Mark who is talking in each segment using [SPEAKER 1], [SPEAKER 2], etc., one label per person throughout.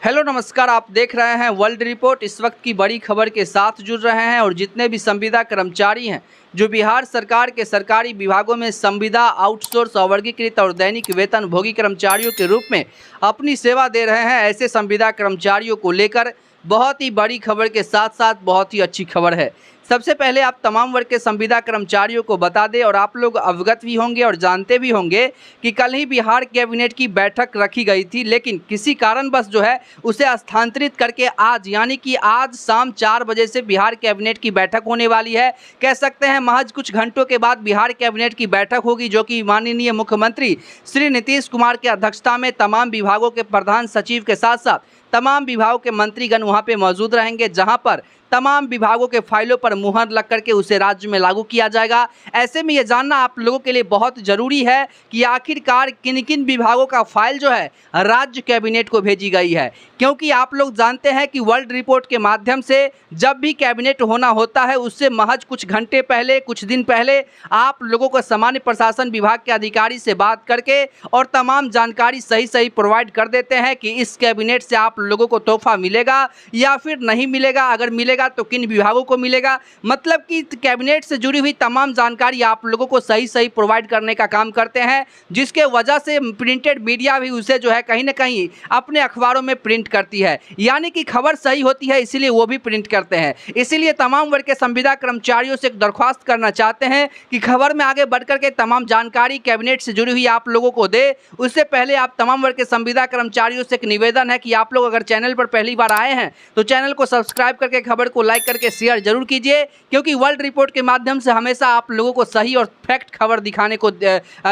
[SPEAKER 1] Hello नमस्कार, आप देख रहे हैं वर्ल्ड रिपोर्ट। इस वक्त की बड़ी खबर के साथ जुड़ रहे हैं और जितने भी संविदा कर्मचारी हैं जो बिहार सरकार के सरकारी विभागों में संविदा, आउटसोर्स, अवर्गीकृत और दैनिक वेतन भोगी कर्मचारियों के रूप में अपनी सेवा दे रहे हैं, ऐसे संविदा कर्मचारियों को लेकर बहुत ही बड़ी खबर के साथ साथ बहुत ही अच्छी खबर है। सबसे पहले आप तमाम वर्ग के संविदा कर्मचारियों को बता दें और आप लोग अवगत भी होंगे और जानते भी होंगे कि कल ही बिहार कैबिनेट की बैठक रखी गई थी, लेकिन किसी कारणवश जो है उसे स्थानांतरित करके आज यानी कि आज शाम 4 बजे से बिहार कैबिनेट की बैठक होने वाली है। कह सकते हैं महज कुछ घंटों के बाद बिहार कैबिनेट की बैठक होगी, जो कि माननीय मुख्यमंत्री श्री नीतीश कुमार की अध्यक्षता में तमाम विभागों के प्रधान सचिव के साथ साथ तमाम विभागों के मंत्रीगण वहां पे मौजूद रहेंगे, जहां पर तमाम विभागों के फाइलों पर मुहर लग करके उसे राज्य में लागू किया जाएगा। ऐसे में ये जानना आप लोगों के लिए बहुत ज़रूरी है कि आखिरकार किन किन विभागों का फाइल जो है राज्य कैबिनेट को भेजी गई है, क्योंकि आप लोग जानते हैं कि वर्ल्ड रिपोर्ट के माध्यम से जब भी कैबिनेट होना होता है उससे महज कुछ घंटे पहले, कुछ दिन पहले आप लोगों को सामान्य प्रशासन विभाग के अधिकारी से बात करके और तमाम जानकारी सही प्रोवाइड कर देते हैं कि इस कैबिनेट से आप लोगों को तोहफा मिलेगा या फिर नहीं मिलेगा, अगर मिलेगा तो किन विभागों को मिलेगा। मतलब कि कैबिनेट से जुड़ी हुई तमाम जानकारी आप लोगों को सही प्रोवाइड करने का काम करते हैं, जिसके वजह से प्रिंटेड मीडिया भी उसे जो है कहीं ना कहीं अपने अखबारों में प्रिंट करती है, यानी कि खबर सही होती है इसीलिए वो भी प्रिंट करते हैं। इसीलिए तमाम वर्ग के संविदा कर्मचारियों से एक दरख्वास्त करना चाहते हैं कि खबर में आगे बढ़कर के तमाम जानकारी कैबिनेट से जुड़ी हुई आप लोगों को दे। उससे पहले आप तमाम वर्ग के संविदा कर्मचारियों से एक निवेदन है कि आप लोग अगर चैनल पर पहली बार आए हैं तो चैनल को सब्सक्राइब करके खबर को लाइक करके शेयर जरूर कीजिए, क्योंकि वर्ल्ड रिपोर्ट के माध्यम से हमेशा आप लोगों को सही और फैक्ट खबर दिखाने को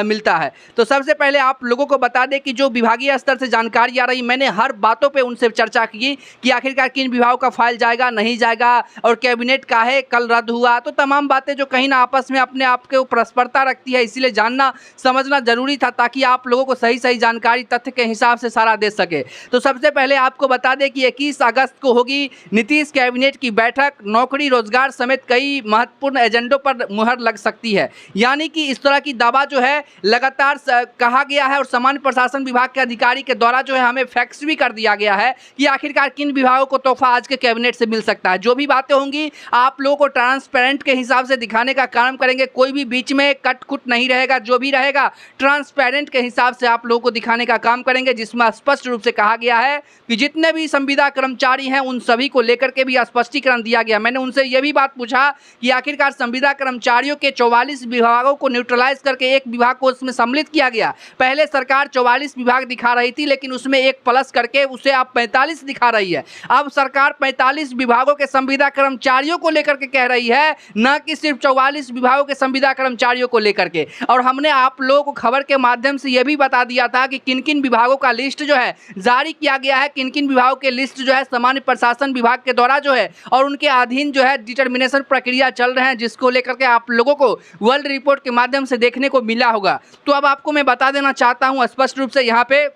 [SPEAKER 1] मिलता है। तो सबसे पहले आप लोगों को बता दें कि जो विभागीय स्तर से जानकारी आ रही, मैंने हर बातों पे उनसे चर्चा की कि आखिरकार किन विभागों का फाइल जाएगा, नहीं जाएगा, और कैबिनेट का है कल रद्द हुआ, तो तमाम बातें जो कहीं ना आपस में अपने आप के ऊपर परस्परता रखती है, इसीलिए जानना समझना जरूरी था ताकि आप लोगों को सही जानकारी तथ्य के हिसाब से सारा दे सके। तो सबसे पहले आपको बता दें कि 21 अगस्त को होगी नीतीश कैबिनेट की बैठक। नौकरी, रोजगार समेत कई महत्वपूर्ण एजेंडों पर मुहर लग सकती है, यानी कि इस तरह की दावा जो है लगातार कहा गया है और सामान्य प्रशासन विभाग के अधिकारी के द्वारा जो है हमें फैक्स भी कर दिया गया है कि आखिरकार किन विभागों को तोहफा आज के कैबिनेट से मिल सकता है। जो भी बातें होंगी आप लोगों को ट्रांसपेरेंट के हिसाब से दिखाने का काम करेंगे, कोई भी बीच में कट कुट नहीं रहेगा, जो भी रहेगा ट्रांसपेरेंट के हिसाब से आप लोगों को दिखाने का काम करेंगे, जिसमें स्पष्ट रूप से कहा गया है कि जितने भी संविदा कर्मचारी हैं उन सभी को लेकर के भी स्पष्टीकरण दिया गया। मैंने उनसे यह भी बात पूछा कि आखिरकार संविदा कर्मचारियों के 44 विभागों को न्यूट्रलाइज करके एक विभाग को उसमें सम्मिलित किया गया। पहले सरकार 44 विभाग दिखा रही थी, लेकिन उसमें एक प्लस करके उसे अब 45 दिखा रही है। अब सरकार 45 विभागों के संविदा कर्मचारियों को लेकर के कह रही है, न कि सिर्फ 44 विभागों के संविदा कर्मचारियों को लेकर के। और हमने आप लोगों को खबर के माध्यम से यह भी बता दिया था कि किन किन विभागों का लिस्ट जो है जारी किया गया है, किन किन विभागों के लिस्ट जो है सामान्य प्रशासन विभाग के द्वारा जो है और उनके अधीन जो है डिटर्मिनेशन प्रक्रिया चल रहे हैं, जिसको लेकर के आप लोगों को वर्ल्ड रिपोर्ट के माध्यम से देखने को मिला होगा। तो अब आपको मैं बता देना चाहता हूं स्पष्ट रूप से यहाँ पे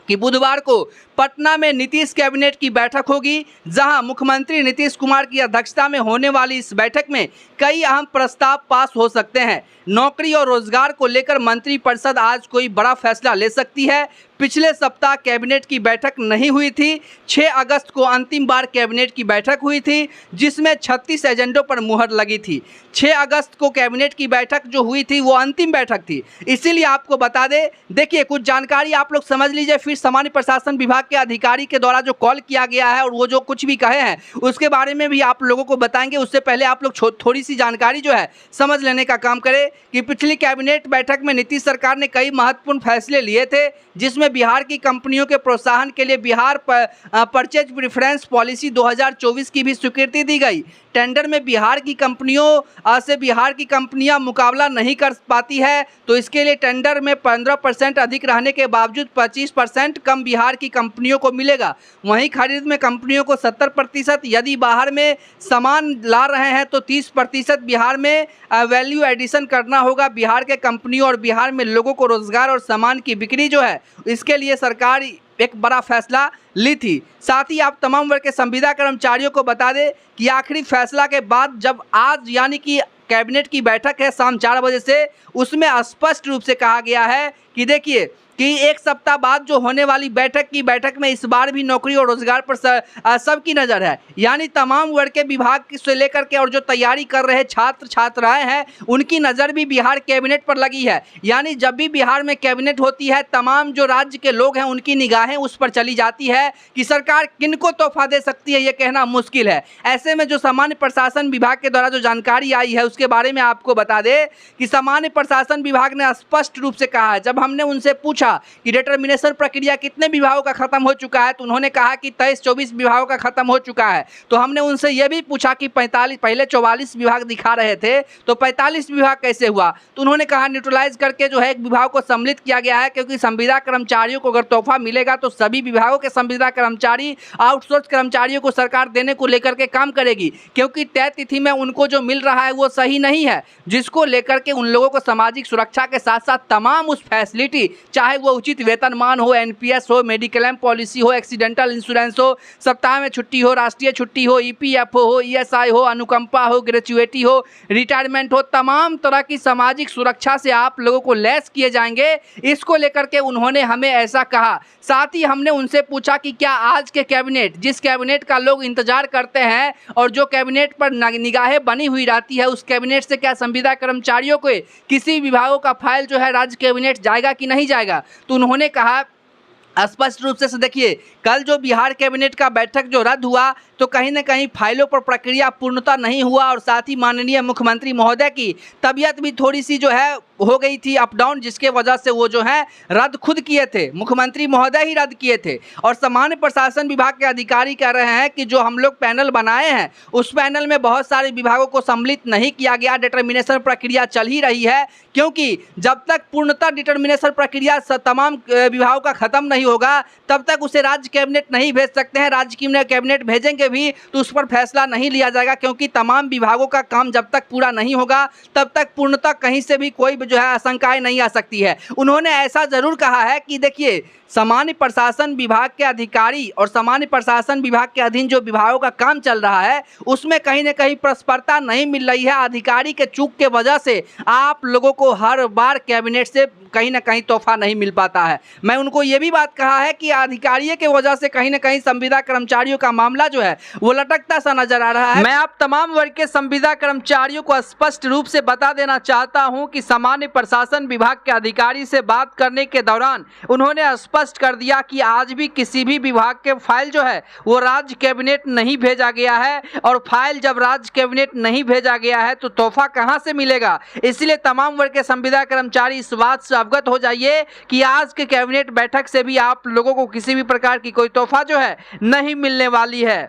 [SPEAKER 1] कि बुधवार को पटना में नीतीश कैबिनेट की बैठक होगी, जहां मुख्यमंत्री नीतीश कुमार की अध्यक्षता में होने वाली इस बैठक में कई अहम प्रस्ताव पास हो सकते हैं। नौकरी और रोजगार को लेकर मंत्रिपरिषद आज कोई बड़ा फैसला ले सकती है। पिछले सप्ताह कैबिनेट की बैठक नहीं हुई थी। 6 अगस्त को अंतिम बार कैबिनेट की बैठक हुई थी, जिसमें 36 एजेंडों पर मुहर लगी थी। 6 अगस्त को कैबिनेट की बैठक जो हुई थी वो अंतिम बैठक थी, इसीलिए आपको बता दें। देखिए कुछ जानकारी आप लोग समझ लीजिए, फिर सामान्य प्रशासन विभाग के अधिकारी के द्वारा जो कॉल किया गया है और वो जो कुछ भी कहे हैं उसके बारे में भी आप लोगों को बताएंगे। उससे पहले आप लोग थोड़ी सी जानकारी जो है समझ लेने का काम करें कि पिछली कैबिनेट बैठक में नीतीश सरकार ने कई महत्वपूर्ण फैसले लिए थे, जिसमें बिहार की कंपनियों के प्रोत्साहन के लिए बिहार परचेज प्रेफरेंस पॉलिसी 2024 की भी स्वीकृति दी गई। टेंडर में बिहार की कंपनियों से बिहार की कंपनियां मुकाबला नहीं कर पाती है, तो इसके लिए टेंडर में 15% अधिक रहने के बावजूद 25% कम बिहार की कंपनियों को मिलेगा। वहीं खरीद में कंपनियों को 70%, यदि बाहर में सामान ला रहे हैं तो 30% बिहार में वैल्यू एडिशन करना होगा बिहार के कंपनियों, और बिहार में लोगों को रोजगार और सामान की बिक्री जो है इसके लिए सरकार एक बड़ा फैसला ली थी। साथ ही आप तमाम वर्ग के संविदा कर्मचारियों को बता दें कि आखिरी फैसला के बाद जब आज यानी कि कैबिनेट की बैठक है शाम 4 बजे से, उसमें स्पष्ट रूप से कहा गया है कि देखिए कि एक सप्ताह बाद जो होने वाली बैठक में इस बार भी नौकरी और रोजगार पर सबकी नज़र है। यानी तमाम वर्ग के विभाग से लेकर के और जो तैयारी कर रहे छात्र छात्राएं हैं उनकी नज़र भी बिहार कैबिनेट पर लगी है। यानी जब भी बिहार में कैबिनेट होती है तमाम जो राज्य के लोग हैं उनकी निगाहें उस पर चली जाती है कि सरकार किनको तोहफा दे सकती है, ये कहना मुश्किल है। ऐसे में जो सामान्य प्रशासन विभाग के द्वारा जो जानकारी आई है उसके बारे में आपको बता दें कि सामान्य प्रशासन विभाग ने स्पष्ट रूप से कहा है, जब हमने उनसे पूछा कि डिटर्मिनेशन प्रक्रिया कितने विभागों का खत्म हो चुका है तो उन्होंने कहा कि 23-24 विभागों का खत्म हो चुका है। तो हमने उनसे यह भी पूछा कि 45 पहले 44 विभाग दिखा रहे थे तो 45 विभाग कैसे हुआ, तो उन्होंने कहा न्यूट्रलाइज करके जो है एक विभाग को सम्मिलित किया गया है, क्योंकि संविदा कर्मचारियों को अगर तोहफा मिलेगा तो सभी विभागों के संविदा कर्मचारी आउटसोर्स कर्मचारियों को सरकार देने को लेकर के काम करेगी, क्योंकि तय तिथि में उनको जो मिल रहा है वो सही नहीं है, जिसको लेकर के उन लोगों को सामाजिक सुरक्षा के साथ साथ तमाम उस फैसिलिटी, चाहे वो उचित वेतनमान हो, एनपीएस हो, मेडिक्लेम पॉलिसी हो, एक्सीडेंटल इंश्योरेंस हो, सप्ताह में छुट्टी हो, राष्ट्रीय छुट्टी हो, ईपीएफओ हो, ईएसआई हो, अनुकंपा हो, ग्रेचुइटी हो, रिटायरमेंट हो, तमाम तरह की सामाजिक सुरक्षा से आप लोगों को लैस किए जाएंगे। इसको लेकर के उन्होंने हमें ऐसा कहा। साथ ही हमने उनसे पूछा कि क्या आज के कैबिनेट, जिस कैबिनेट का लोग इंतजार करते हैं और जो कैबिनेट पर निगाहें बनी हुई रहती है, उस कैबिनेट से क्या संविदा कर्मचारियों को किसी विभागों का फाइल जो है राज्य कैबिनेट जाएगा कि नहीं जाएगा, तो उन्होंने कहा स्पष्ट रूप से देखिए, कल जो बिहार कैबिनेट का बैठक जो रद्द हुआ तो कहीं न कहीं फाइलों पर प्रक्रिया पूर्णता नहीं हुआ और साथ ही माननीय मुख्यमंत्री महोदय की तबीयत भी थोड़ी सी जो है हो गई थी अप डाउन, जिसके वजह से वो जो है रद्द खुद किए थे, मुख्यमंत्री महोदय ही रद्द किए थे। और सामान्य प्रशासन विभाग के अधिकारी कह रहे हैं कि जो हम लोग पैनल बनाए हैं उस पैनल में बहुत सारे विभागों को सम्मिलित नहीं किया गया, डिटर्मिनेशन प्रक्रिया चल ही रही है, क्योंकि जब तक पूर्णतः डिटर्मिनेशन प्रक्रिया तमाम विभागों का खत्म नहीं होगा तब तक उसे राज्य कैबिनेट नहीं भेज सकते हैं। राज्य कैबिनेट भेजेंगे भी तो उस पर फैसला नहीं लिया जाएगा, क्योंकि तमाम विभागों का काम जब तक पूरा नहीं होगा तब तक पूर्णतः कहीं से भी कोई जो है आशंकाएं नहीं आ सकती है। उन्होंने ऐसा जरूर कहा है कि देखिए, सामान्य प्रशासन विभाग के अधिकारी और सामान्य प्रशासन विभाग के अधीन जो विभागों का काम चल रहा है उसमें कहीं न कहीं प्रस्परता नहीं मिल रही है। अधिकारी के चूक के वजह से आप लोगों को हर बार कैबिनेट से कहीं ना कहीं तोहफा नहीं मिल पाता है। मैं उनको ये भी बात कहा है कि अधिकारियों के वजह से कहीं ना कहीं संविदा कर्मचारियों का मामला जो है वो लटकता सा नजर आ रहा है। मैं आप तमाम वर्ग के संविदा कर्मचारियों को स्पष्ट रूप से बता देना चाहता हूं कि सामान्य प्रशासन विभाग के अधिकारी से बात करने के दौरान उन्होंने स्पष्ट कर दिया कि आज भी किसी भी विभाग के फाइल जो है वो राज्य कैबिनेट नहीं भेजा गया है, और फाइल जब राज्य कैबिनेट नहीं भेजा गया है तो तोहफा कहां से मिलेगा। इसलिए तमाम वर्ग के संविदा कर्मचारी इस बात से अवगत हो जाइए कि आज के कैबिनेट बैठक से भी आप लोगों को किसी भी प्रकार की कोई तोहफा जो है नहीं मिलने वाली है।